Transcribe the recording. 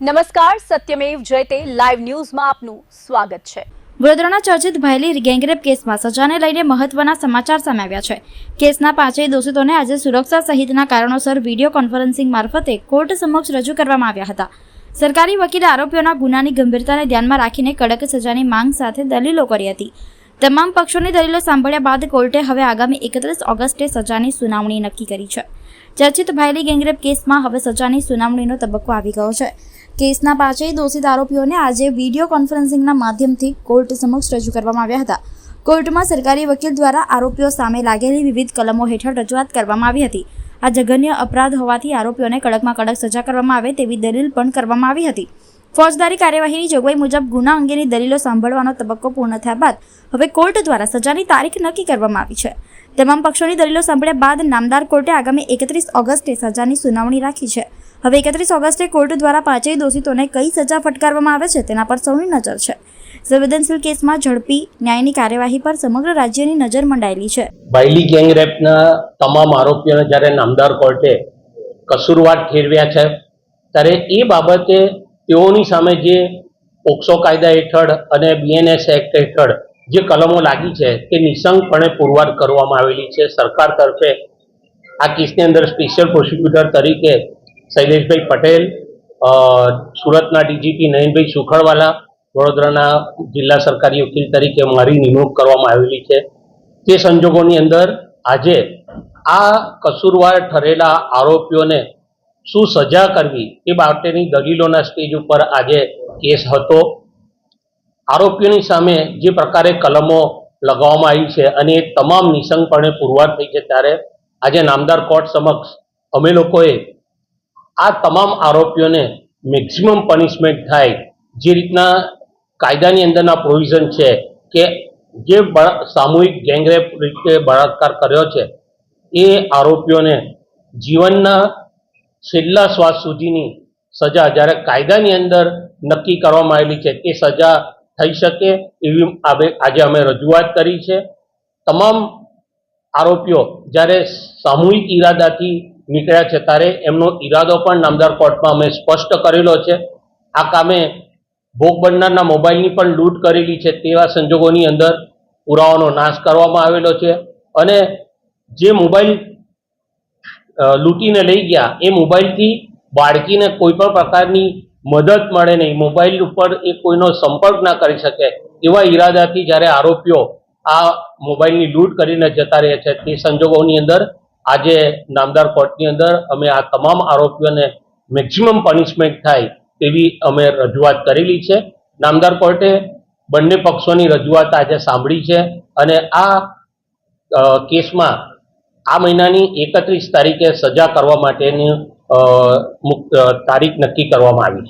નમસ્કાર, સત્યમેવ જયતે લાઈવ ન્યૂઝમાં આપનું સ્વાગત છે। વડોદરાના ચર્ચિત ભાયલી ગેંગરેપ કેસમાં સજાને લઈને મહત્વના સમાચાર સામે આવ્યા છે। કેસના પાંચેય દોષિતોને આજે સુરક્ષા સહિતના કારણોસર વિડીયો કોન્ફરન્સિંગ મારફતે કોર્ટ સમક્ષ રજૂ કરવામાં આવ્યા હતા। સરકારી વકીલે આરોપીઓના ગુનાની ગંભીરતાને ધ્યાનમાં રાખીને કડક સજાની માંગ સાથે દલીલો કરી હતી। તમામ પક્ષોની દલીલો સાંભળ્યા બાદ કોર્ટે હવે આગામી 31 ઓગસ્ટે સજાની સુનાવણી નક્કી કરી છે। ચર્ચિત ભાયલી ગેંગરેપ કેસમાં હવે સજાની સુનાવણીનો તબક્કો આવી ગયો છે। કેસના પાંચેય દોષિત આરોપીઓને આજે વિડીયો કોન્ફરન્સિંગના માધ્યમથી કોર્ટ સમક્ષ રજૂ કરવામાં આવ્યા હતા। કોર્ટમાં સરકારી વકીલ દ્વારા આરોપીઓ સામે લાગેલી વિવિધ કલમો હેઠળ રજૂઆત કરવામાં આવી હતી। આ જઘન્ય અપરાધ હોવાથી આરોપીઓને કડકમાં કડક સજા કરવામાં આવે તેવી દલીલ પણ કરવામાં આવી હતી। ફોજદારી કાર્યવાહીની જોગવાઈ મુજબ ગુના અંગેની દલીલો સાંભળવાનો તબક્કો પૂર્ણ થયા બાદ હવે કોર્ટ દ્વારા સજાની તારીખ નક્કી કરવામાં આવી છે। તમામ પક્ષોની દલીલો સાંભળ્યા બાદ નામદાર કોર્ટે આગામી 31 ઓગસ્ટે સજાની સુનાવણી રાખી છે। હવે 31 ઓગસ્ટે કોર્ટ દ્વારા પાંચેય દોષિતોને કઈ સજા ફટકારવામાં આવે છે તેના પર સૌની નજર છે। સંવેદનશીલ કેસમાં ઝડપી ન્યાયની કાર્યવાહી પર સમગ્ર રાજ્યની નજર મંડાયેલી છે। ભાયલી ગેંગરેપના તમામ આરોપીઓને જ્યારે નામદાર કોર્ટે કસૂરવાર ઠેરવ્યા છે ત્યારે એ બાબતે તેઓની સામે જે પોક્સો કાયદા હેઠળ અને BNS એક્ટ હેઠળ જે કલમો લાગી છે તે નિશંકપણે પુરવાર કરવામાં આવેલી છે। સરકાર તરફે આ કેસની અંદર સ્પેશિયલ પ્રોસિક્યુટર તરીકે શૈલેષભાઈ પટેલ, સુરતના DGP નયનભાઈ સુખડવાલા, વડોદરાના જિલ્લા સરકારી વકીલ તરીકે મારી નિમણૂક કરવામાં આવેલી છે। તે સંજોગોની અંદર આજે આ કસૂરવાર ઠરેલા આરોપીઓને શું સજા કરવી એ બાબતેની દલીલોના સ્ટેજ ઉપર આજે કેસ હતો। આરોપીઓની સામે જે પ્રકારે કલમો લગાવવામાં આવી છે અને એ તમામ નિશંકપણે પુરવાર થઈ છે ત્યારે આજે નામદાર કોર્ટ સમક્ષ અમે લોકોએ આ તમામ આરોપીઓને મેક્સિમમ પનિશમેન્ટ થાય જે રીતના કાયદાની અંદરના પ્રોવિઝન છે કે જે સામૂહિક ગેંગરેપ રીતે બળાત્કાર કર્યો છે એ આરોપીઓને જીવનના છેલ્લા શ્વાસ સુધીની સજા જ્યારે કાયદાની અંદર નક્કી કરવામાં આવેલી છે તે સજા થઈ શકે એવી આજે અમે રજૂઆત કરી છે। તમામ આરોપીઓ જ્યારે સામૂહિક ઈરાદાથી નીકળ્યા છે ત્યારે એમનો ઈરાદો પણ નામદાર કોર્ટમાં અમે સ્પષ્ટ કરેલો છે। આ કામે ભોગ બનનારના મોબાઈલની પણ લૂંટ કરેલી છે તેવા સંજોગોની અંદર પુરાવાનો નાશ કરવામાં આવેલો છે અને જે મોબાઈલ લૂંટીને લઈ ગયા એ મોબાઈલથી બાળકીને કોઈ પણ પ્રકારની મદદ મળે નહીં, મોબાઈલ ઉપર એ કોઈનો સંપર્ક ના કરી શકે એવા ઈરાદાથી જ્યારે આરોપીઓ આ મોબાઈલની લૂંટ કરીને જતા રહે છે તે સંજોગોની અંદર આજે નામદાર કોર્ટની અંદર અમે આ તમામ આરોપીઓને મેક્સિમમ પનિશમેન્ટ થાય તેવી અમે રજૂઆત કરેલી છે। નામદાર કોર્ટે બંને પક્ષોની રજૂઆત આજે સાંભળી છે અને આ કેસમાં આ મહિનાની 31 તારીખે સજા કરવા માટેની તારીખ નક્કી કરવામાં આવી છે।